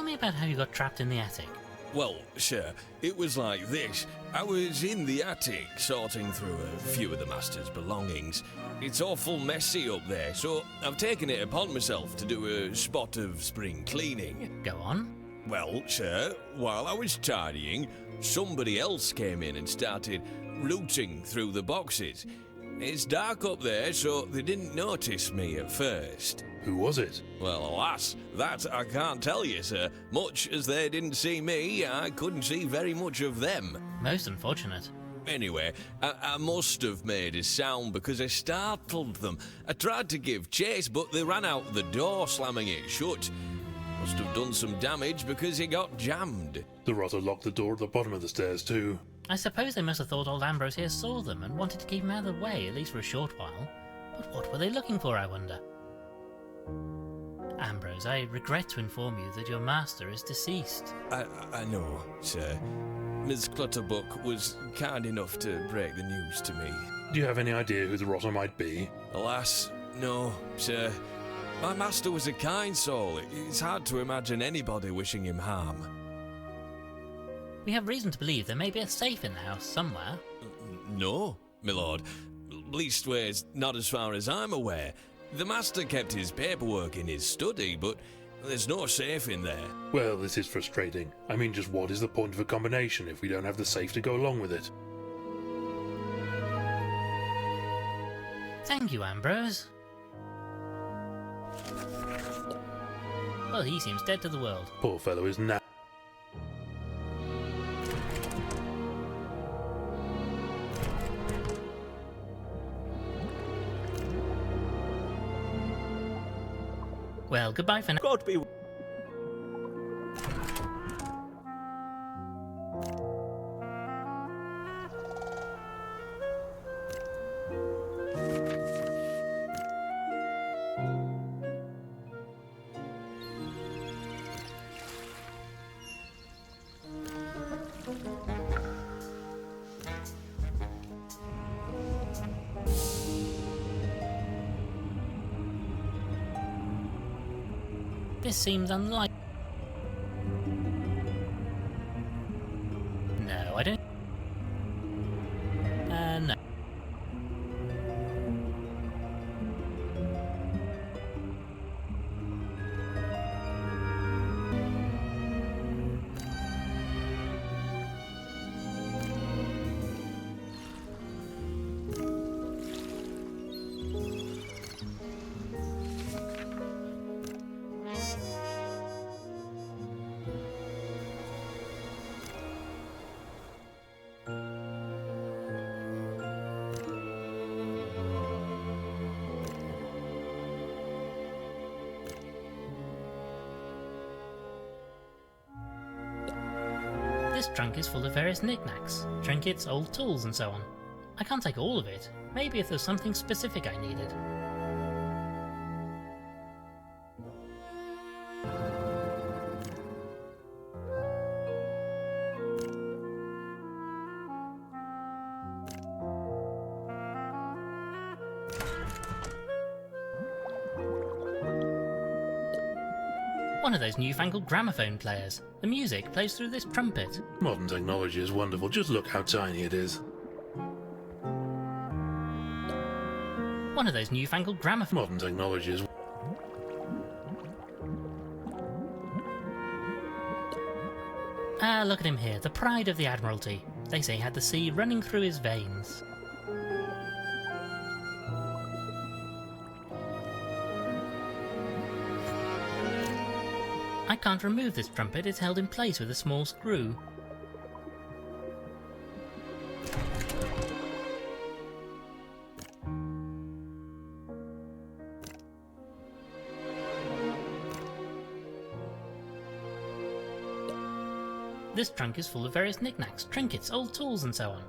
me about how you got trapped in the attic. Well, sure, it was like this. I was in the attic sorting through a few of the master's belongings. It's awful messy up there, so I've taken it upon myself to do a spot of spring cleaning. Go on. Well, sir, while I was tidying, somebody else came in and started rooting through the boxes. It's dark up there, so they didn't notice me at first. Who was it? Well, alas, that I can't tell you, sir. Much as they didn't see me, I couldn't see very much of them. Most unfortunate. Anyway, I must have made a sound because I startled them. I tried to give chase, but they ran out the door, slamming it shut. Must have done some damage because it got jammed. The rotter locked the door at the bottom of the stairs too. I suppose they must have thought old Ambrose here saw them and wanted to keep him out of the way, at least for a short while. But what were they looking for, I wonder? Ambrose, I regret to inform you that your master is deceased. I know, sir. Miss Clutterbuck was kind enough to break the news to me. Do you have any idea who the rotter might be? Alas, no, sir. My master was a kind soul. It's hard to imagine anybody wishing him harm. We have reason to believe there may be a safe in the house somewhere. No, my lord. Leastways, not as far as I'm aware. The master kept his paperwork in his study, but there's no safe in there. Well, this is frustrating. I mean, just what is the point of a combination if we don't have the safe to go along with it? Thank you, Ambrose. Well, he seems dead to the world. Poor fellow is now. Well, goodbye for now. God be... This seems unlikely. No, I don't. No. This trunk is full of various knickknacks, trinkets, old tools and so on. I can't take all of it. Maybe if there's something specific I needed. One of those newfangled gramophone players. The music plays through this trumpet. Modern technology is wonderful. Just look how tiny it is. One of those newfangled gramophone... Modern technology is... Ah, look at him here, the pride of the Admiralty. They say he had the sea running through his veins. I can't remove this trumpet, it's held in place with a small screw. This trunk is full of various knickknacks, trinkets, old tools and so on.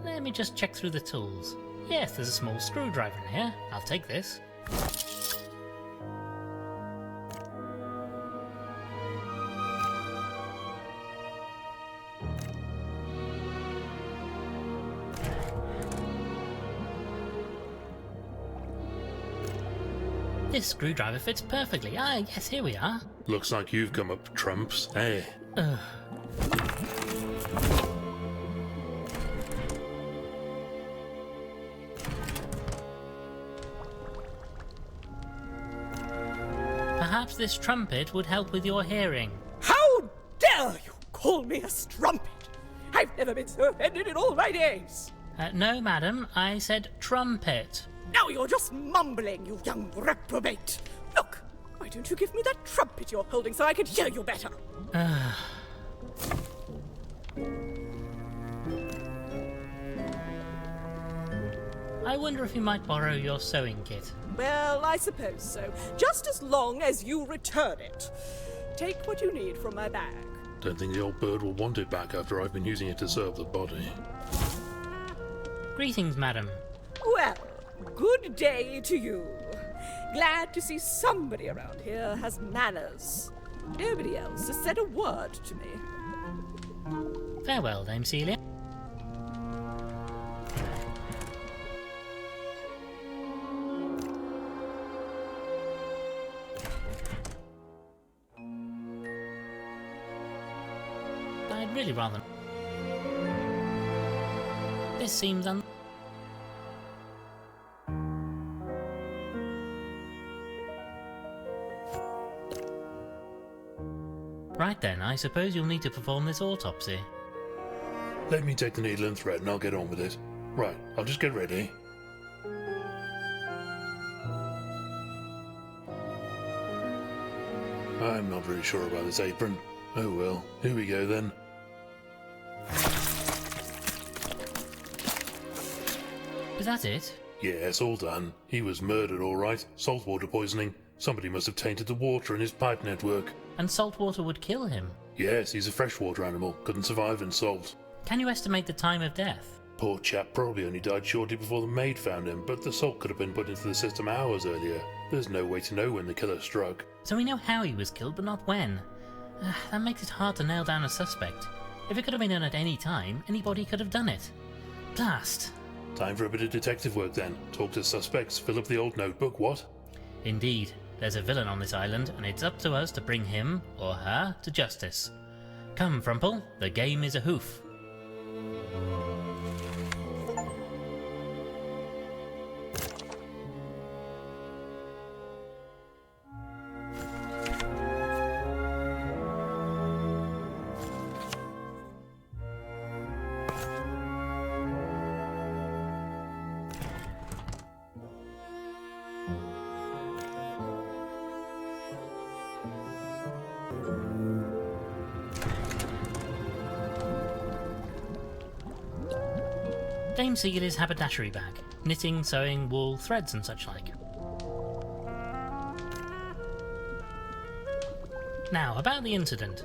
Let me just check through the tools. Yes, there's a small screwdriver in here. I'll take this. This screwdriver fits perfectly. Ah, yes, here we are. Looks like you've come up trumps, eh? Perhaps this trumpet would help with your hearing. How dare you call me a strumpet? I've never been so offended in all my days. No, madam, I said trumpet. Now you're just mumbling, you young reprobate. Look, why don't you give me that trumpet you're holding so I can hear you better? I wonder if you might borrow your sewing kit. Well, I suppose so. Just as long as you return it. Take what you need from my bag. Don't think the old bird will want it back after I've been using it to serve the body. Greetings, madam. Well, good day to you. Glad to see somebody around here has manners. Nobody else has said a word to me. Farewell, Dame Celia. I'd really rather... This seems Right then, I suppose you'll need to perform this autopsy. Let me take the needle and thread and I'll get on with it. Right, I'll just get ready. I'm not really sure about this apron. Oh well, here we go then. Is that it? Yes, all done. He was murdered, all right. Saltwater poisoning. Somebody must have tainted the water in his pipe network. And salt water would kill him. Yes, he's a freshwater animal. Couldn't survive in salt. Can you estimate the time of death? Poor chap probably only died shortly before the maid found him, but the salt could have been put into the system hours earlier. There's no way to know when the killer struck. So we know how he was killed, but not when. That makes it hard to nail down a suspect. If it could have been done at any time, anybody could have done it. Blast! Time for a bit of detective work then. Talk to suspects, fill up the old notebook, what? Indeed, there's a villain on this island, and it's up to us to bring him, or her, to justice. Come, Frumple, the game is a hoof. Dame Celia's haberdashery bag. Knitting, sewing, wool, threads and such like. Now, about the incident.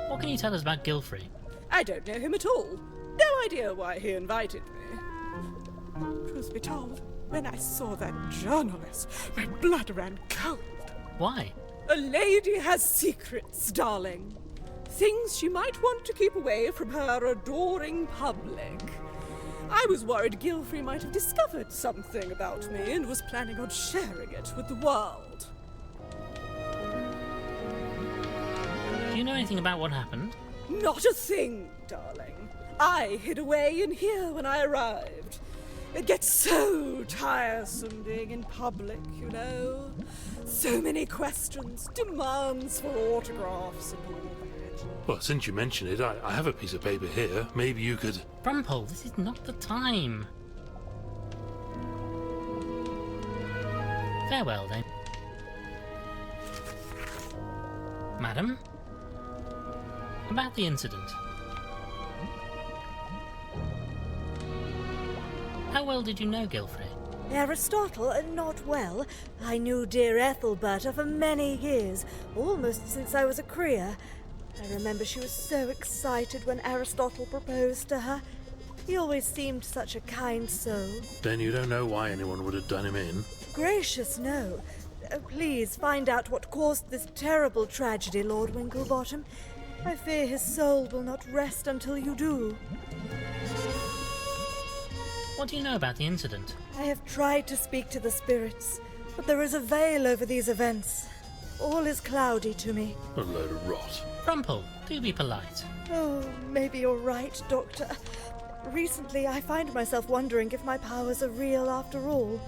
What can you tell us about Gilfrey? I don't know him at all. No idea why he invited me. Truth be told, when I saw that journalist, my blood ran cold. Why? A lady has secrets, darling. Things she might want to keep away from her adoring public. I was worried Gilfrey might have discovered something about me and was planning on sharing it with the world. Do you know anything about what happened? Not a thing, darling. I hid away in here when I arrived. It gets so tiresome being in public, you know. So many questions, demands for autographs and all that. Well, since you mention it, I have a piece of paper here. Maybe you could... Frumple, this is not the time. Farewell, then. Madam? About the incident. How well did you know Gilfrey? Aristotle, not well. I knew dear Ethelberta for many years, almost since I was a Crier. I remember she was so excited when Aristotle proposed to her. He always seemed such a kind soul. Then you don't know why anyone would have done him in? Gracious, no. Please find out what caused this terrible tragedy, Lord Winklebottom. I fear his soul will not rest until you do. What do you know about the incident? I have tried to speak to the spirits. But there is a veil over these events. All is cloudy to me. A load of rot. Rumple, do be polite. Oh, maybe you're right, Doctor. Recently, I find myself wondering if my powers are real after all.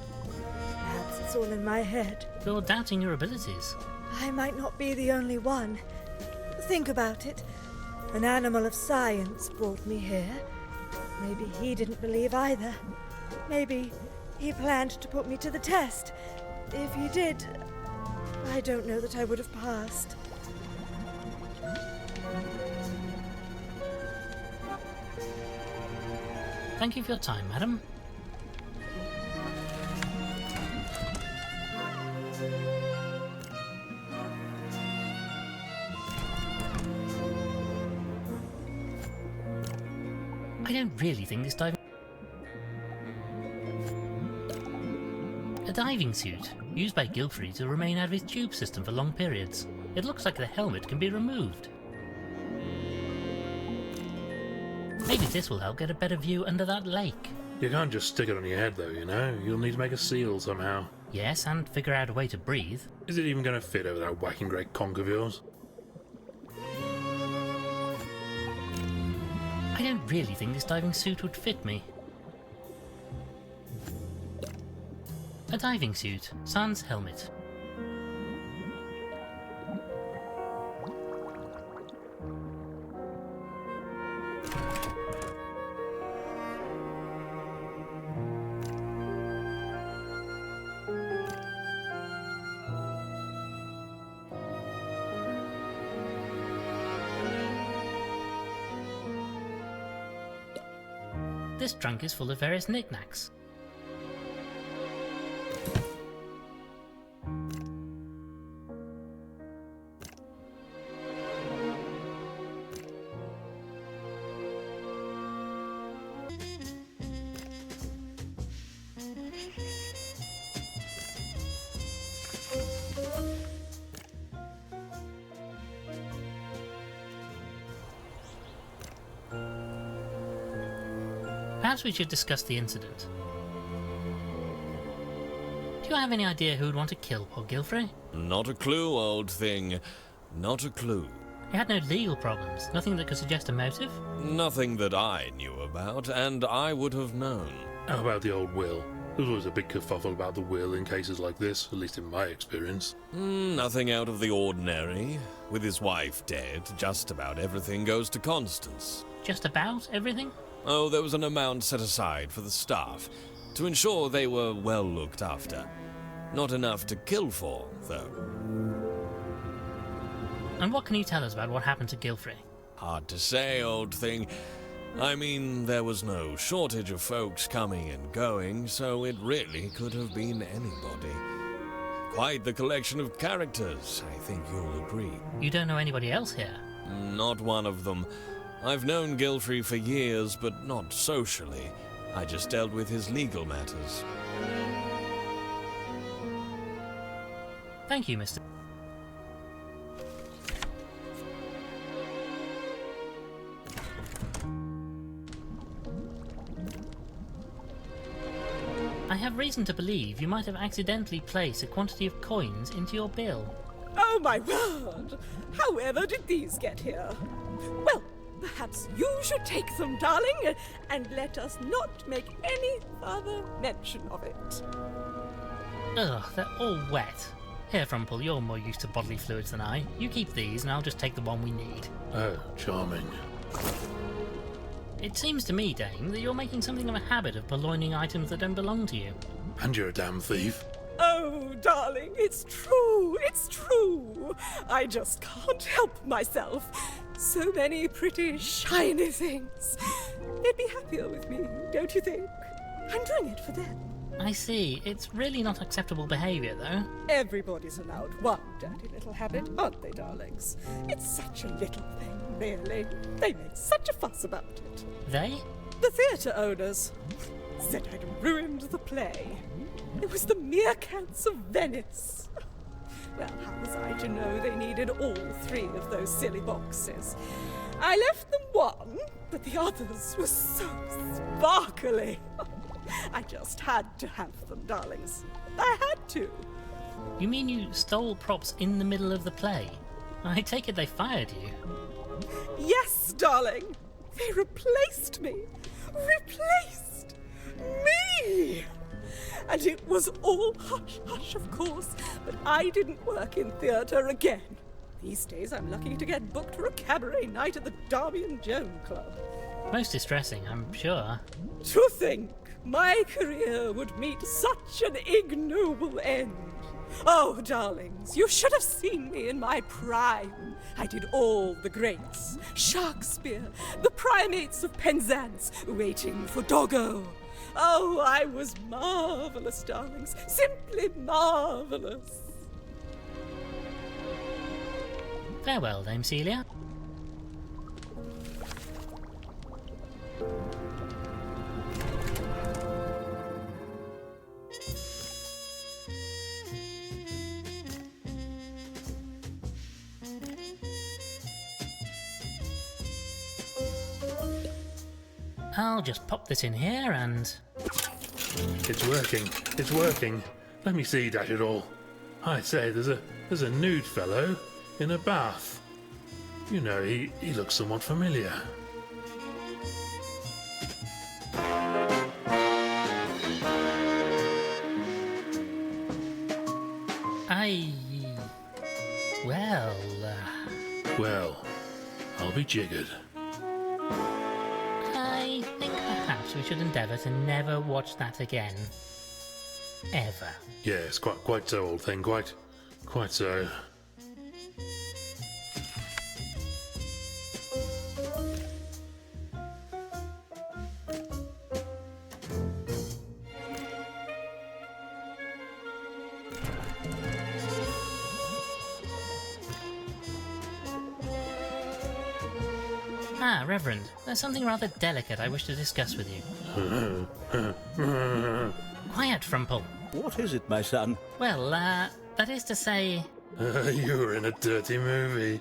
Perhaps it's all in my head. You're doubting your abilities. I might not be the only one. Think about it. An animal of science brought me here. Maybe he didn't believe either. Maybe he planned to put me to the test. If he did, I don't know that I would have passed. Thank you for your time, madam. I don't really think this diving... A diving suit, used by Gilfrey to remain out of his tube system for long periods. It looks like the helmet can be removed. Maybe this will help get a better view under that lake. You can't just stick it on your head though, you know? You'll need to make a seal somehow. Yes, and figure out a way to breathe. Is it even going to fit over that whacking great conch of yours? I don't really think this diving suit would fit me. A diving suit, sans helmet. This trunk is full of various knickknacks. Perhaps we should discuss the incident. Do you have any idea who would want to kill poor Gilfrey? Not a clue, old thing. Not a clue. He had no legal problems, nothing that could suggest a motive? Nothing that I knew about, and I would have known. How about the old will? There's always a big kerfuffle about the will in cases like this, at least in my experience. Nothing out of the ordinary. With his wife dead, just about everything goes to Constance. Just about everything? Oh, there was an amount set aside for the staff, to ensure they were well looked after. Not enough to kill for, though. And what can you tell us about what happened to Gilfrey? Hard to say, old thing. I mean, there was no shortage of folks coming and going, so it really could have been anybody. Quite the collection of characters, I think you'll agree. You don't know anybody else here? Not one of them. I've known Gilfrey for years, but not socially. I just dealt with his legal matters. Thank you, Mr. I have reason to believe you might have accidentally placed a quantity of coins into your bill. Oh my word! However did these get here? Well, perhaps you should take them, darling, and let us not make any further mention of it. Ugh, they're all wet. Here, Frumple, you're more used to bodily fluids than I. You keep these, and I'll just take the one we need. Oh, charming. It seems to me, Dame, that you're making something of a habit of purloining items that don't belong to you. And you're a damn thief. Oh, darling, it's true, it's true. I just can't help myself. So many pretty, shiny things. They'd be happier with me, don't you think? I'm doing it for them. I see. It's really not acceptable behaviour, though. Everybody's allowed one dirty little habit, aren't they, darlings? It's such a little thing, really. They make such a fuss about it. They? The theatre owners said I'd ruined the play. It was the meerkats of Venice. Well, how was I to know they needed all three of those silly boxes? I left them one, but the others were so sparkly. I just had to have them, darlings. I had to. You mean you stole props in the middle of the play? I take it they fired you. Yes, darling. They replaced me. Replaced me! And it was all hush-hush, of course, but I didn't work in theatre again. These days I'm lucky to get booked for a cabaret night at the Darby and Joan Club. Most distressing, I'm sure. To think my career would meet such an ignoble end. Oh, darlings, you should have seen me in my prime. I did all the greats. Shakespeare, the primates of Penzance, Waiting for Doggo. Oh, I was marvellous, darlings. Simply marvellous. Farewell, Dame Celia. I'll just pop this in here and... It's working. It's working. Let me see, dash it all. I say, there's a nude fellow in a bath. You know, he looks somewhat familiar. Well, I'll be jiggered. I think perhaps we should endeavour to never watch that again. Ever. Yes, quite so, old thing. Quite so. Ah, Reverend, there's something rather delicate I wish to discuss with you. Quiet, Frumple. What is it, my son? Well, that is to say... You were in a dirty movie.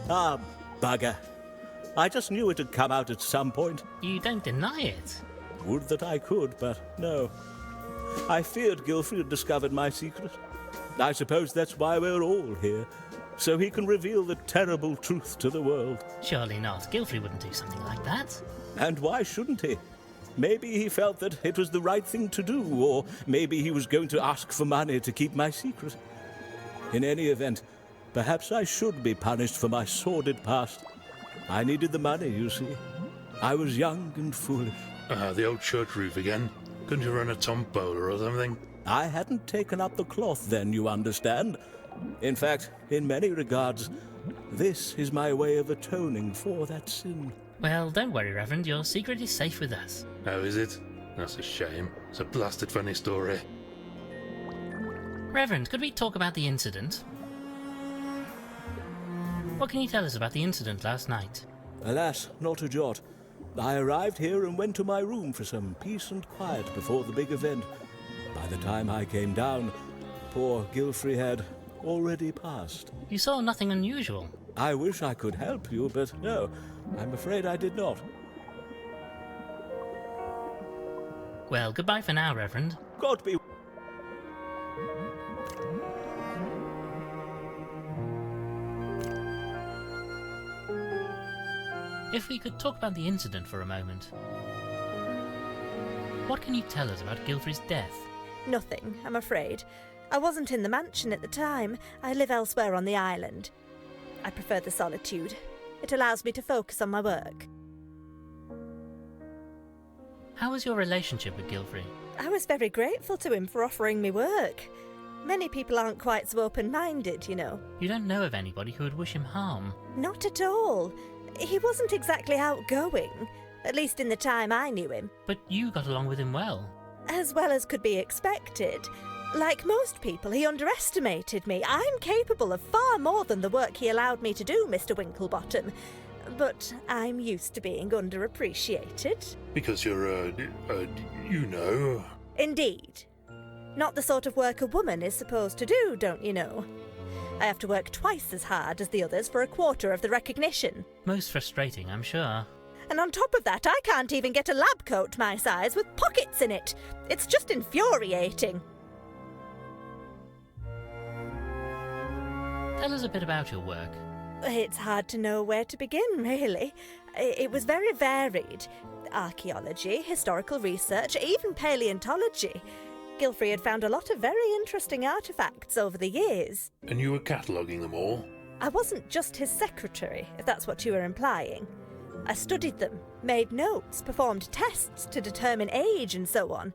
Ah, bugger. I just knew it had come out at some point. You don't deny it. Would that I could, but no. I feared Gilfrey had discovered my secret. I suppose that's why we're all here, so he can reveal the terrible truth to the world. Surely not. Gilfrey wouldn't do something like that. And why shouldn't he? Maybe he felt that it was the right thing to do, or maybe he was going to ask for money to keep my secret. In any event, perhaps I should be punished for my sordid past. I needed the money, you see. I was young and foolish. The old church roof again. Couldn't you run a tombola or something? I hadn't taken up the cloth then, you understand. In fact, in many regards, this is my way of atoning for that sin. Well, don't worry, Reverend. Your secret is safe with us. Oh, is it? That's a shame. It's a blasted funny story. Reverend, could we talk about the incident? What can you tell us about the incident last night? Alas, not a jot. I arrived here and went to my room for some peace and quiet before the big event. By the time I came down, poor Gilfrey had already passed. You saw nothing unusual. I wish I could help you, but no, I'm afraid I did not. Well, goodbye for now, Reverend. God be... If we could talk about the incident for a moment. What can you tell us about Gilfrey's death? Nothing, I'm afraid. I wasn't in the mansion at the time. I live elsewhere on the island. I prefer the solitude. It allows me to focus on my work. How was your relationship with Gilfrey? I was very grateful to him for offering me work. Many people aren't quite so open-minded, you know. You don't know of anybody who would wish him harm. Not at all. He wasn't exactly outgoing, at least in the time I knew him. But you got along with him well. As well as could be expected. Like most people, he underestimated me. I'm capable of far more than the work he allowed me to do, Mr. Winklebottom. But I'm used to being underappreciated. Because you're, you know... Indeed. Not the sort of work a woman is supposed to do, don't you know? I have to work twice as hard as the others for a quarter of the recognition. Most frustrating, I'm sure. And on top of that, I can't even get a lab coat my size with pockets in it. It's just infuriating. Tell us a bit about your work. It's hard to know where to begin, really. It was very varied. Archaeology, historical research, even paleontology. Gilfrey had found a lot of very interesting artefacts over the years. And you were cataloguing them all? I wasn't just his secretary, if that's what you were implying. I studied them, made notes, performed tests to determine age and so on.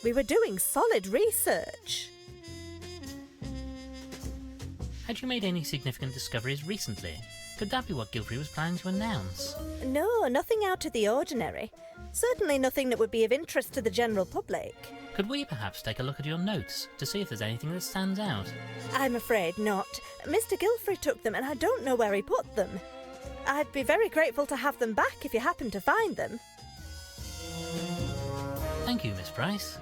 We were doing solid research. Had you made any significant discoveries recently? Could that be what Gilfrey was planning to announce? No, nothing out of the ordinary. Certainly nothing that would be of interest to the general public. Could we perhaps take a look at your notes to see if there's anything that stands out? I'm afraid not. Mr. Gilfrey took them and I don't know where he put them. I'd be very grateful to have them back if you happen to find them. Thank you, Miss Price.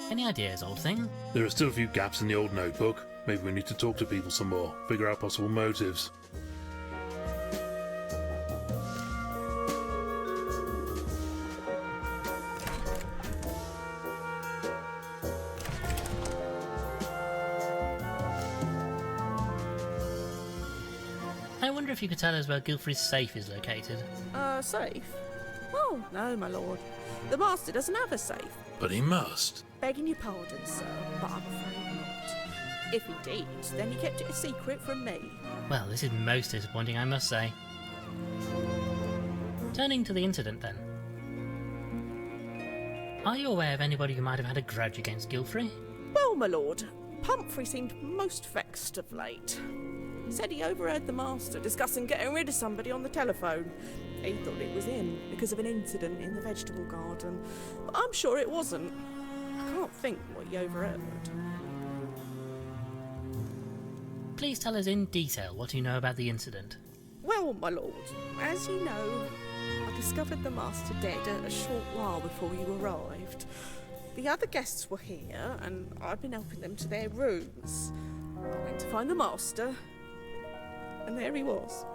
Any ideas, old thing? There are still a few gaps in the old notebook. Maybe we need to talk to people some more, figure out possible motives. I wonder if you could tell us where Gilfrey's safe is located. Safe? Oh, no, my lord. The master doesn't have a safe. But he must. Begging your pardon, sir, but I'm afraid not. If he did, then he kept it a secret from me. Well, this is most disappointing, I must say. Turning to the incident then. Are you aware of anybody who might have had a grudge against Gilfrey? Well, my lord, Pumphrey seemed most vexed of late. Said he overheard the master discussing getting rid of somebody on the telephone. He thought it was him because of an incident in the vegetable garden, but I'm sure it wasn't. I can't think what he overheard. Please tell us in detail what you know about the incident. Well, my lord, as you know, I discovered the master dead a short while before you arrived. The other guests were here, and I've been helping them to their rooms. I went to find the master, and there he was.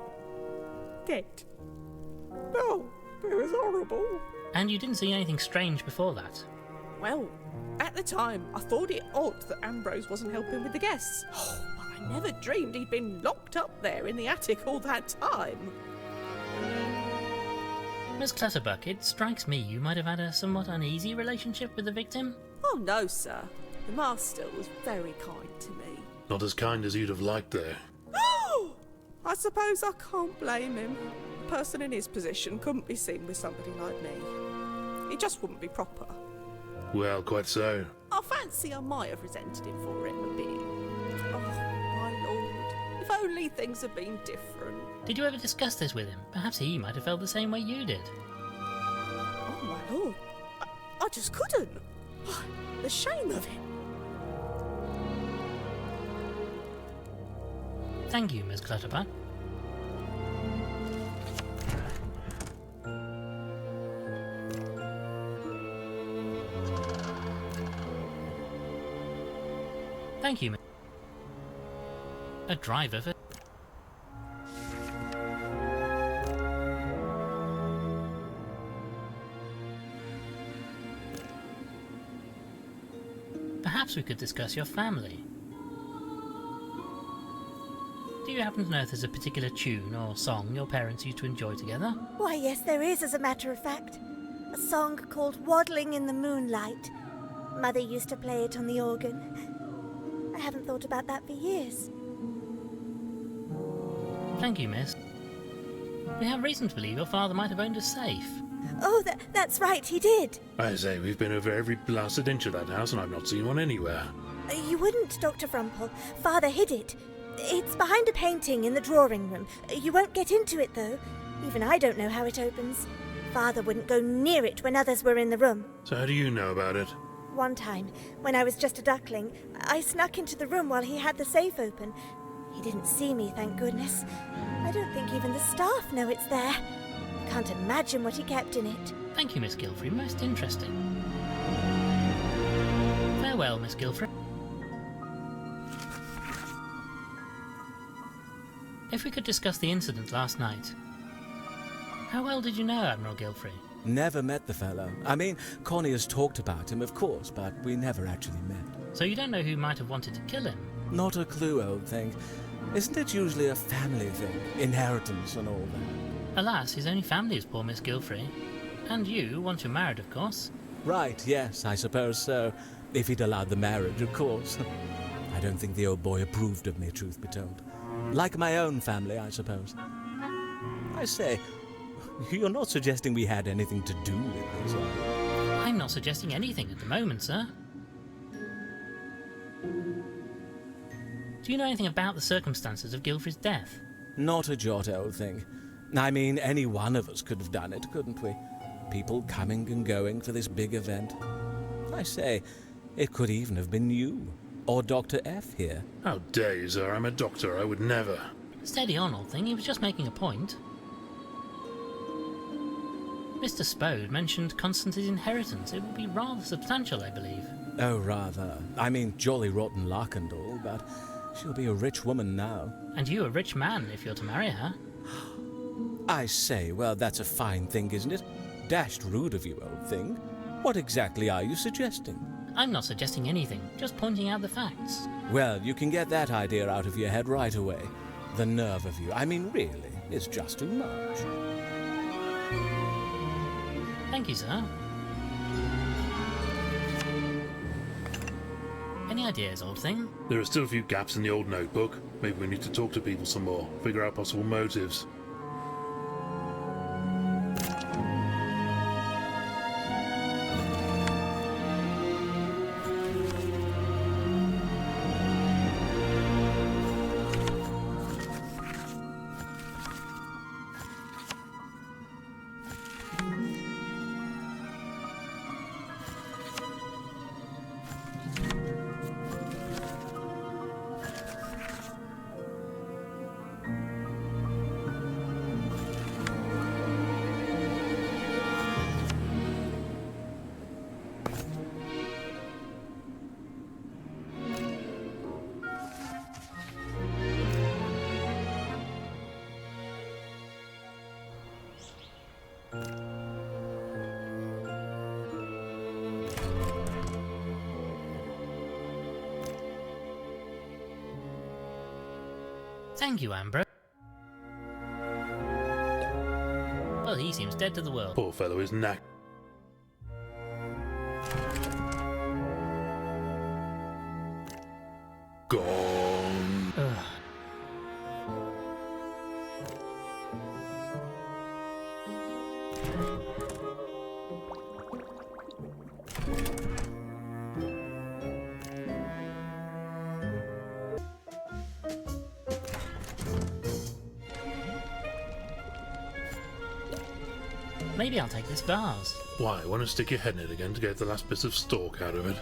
Dead. Oh, it was horrible. And you didn't see anything strange before that? Well, at the time, I thought it odd that Ambrose wasn't helping with the guests. Oh, but I never dreamed he'd been locked up there in the attic all that time. Miss Clutterbuck, it strikes me you might have had a somewhat uneasy relationship with the victim. Oh, no, sir. The master was very kind to me. Not as kind as you'd have liked, though. I suppose I can't blame him. A person in his position couldn't be seen with somebody like me. It just wouldn't be proper. Well, quite so. I fancy I might have resented him for it a bit. Oh, my lord. If only things had been different. Did you ever discuss this with him? Perhaps he might have felt the same way you did. Oh, my lord. I just couldn't. Oh, the shame of it. Thank you, Miss Clutterbuck. Thank you, a driver for... Perhaps we could discuss your family. Do you happen to know if there's a particular tune or song your parents used to enjoy together? Why, yes, there is, as a matter of fact. A song called Waddling in the Moonlight. Mother used to play it on the organ. I haven't thought about that for years. Thank you, miss. We have reason to believe your father might have owned a safe. Oh, that's right, he did. I say, we've been over every blasted inch of that house and I've not seen one anywhere. You wouldn't, Dr. Frumple. Father hid it. It's behind a painting in the drawing room. You won't get into it, though. Even I don't know how it opens. Father wouldn't go near it when others were in the room. So how do you know about it? One time, when I was just a duckling, I snuck into the room while he had the safe open. He didn't see me, thank goodness. I don't think even the staff know it's there. I can't imagine what he kept in it. Thank you, Miss Gilfrey. Most interesting. Farewell, Miss Gilfrey. If we could discuss the incident last night. How well did you know Admiral Gilfrey? Never met the fellow. I mean, Connie has talked about him, of course, but we never actually met. So you don't know who might have wanted to kill him? Not a clue, old thing. Isn't it usually a family thing? Inheritance and all that? Alas, his only family is poor Miss Gilfrey. And you, once you're married, of course. Right, yes, I suppose so. If he'd allowed the marriage, of course. I don't think the old boy approved of me, truth be told. Like my own family, I suppose. I say, you're not suggesting we had anything to do with this, are you? I'm not suggesting anything at the moment, sir. Do you know anything about the circumstances of Gilfrey's death? Not a jot, old thing. I mean, any one of us could have done it, couldn't we? People coming and going for this big event. I say, it could even have been you. Or Dr. F here. How dare you, sir? I'm a doctor. I would never. Steady on, old thing. He was just making a point. Mr. Spode mentioned Constance's inheritance. It would be rather substantial, I believe. Oh, rather. I mean, jolly rotten luck and all, but she'll be a rich woman now. And you a rich man, if you're to marry her. I say, well, that's a fine thing, isn't it? Dashed rude of you, old thing. What exactly are you suggesting? I'm not suggesting anything, just pointing out the facts. Well, you can get that idea out of your head right away. The nerve of you. I mean, really, it's just too much. Thank you, sir. Any ideas, old thing? There are still a few gaps in the old notebook. Maybe we need to talk to people some more, figure out possible motives. Thank you, Amber. Well, he seems dead to the world. Poor fellow is knack. Gone. Ugh. Maybe I'll take this vase. Why, want to stick your head in it again to get the last bits of stalk out of it?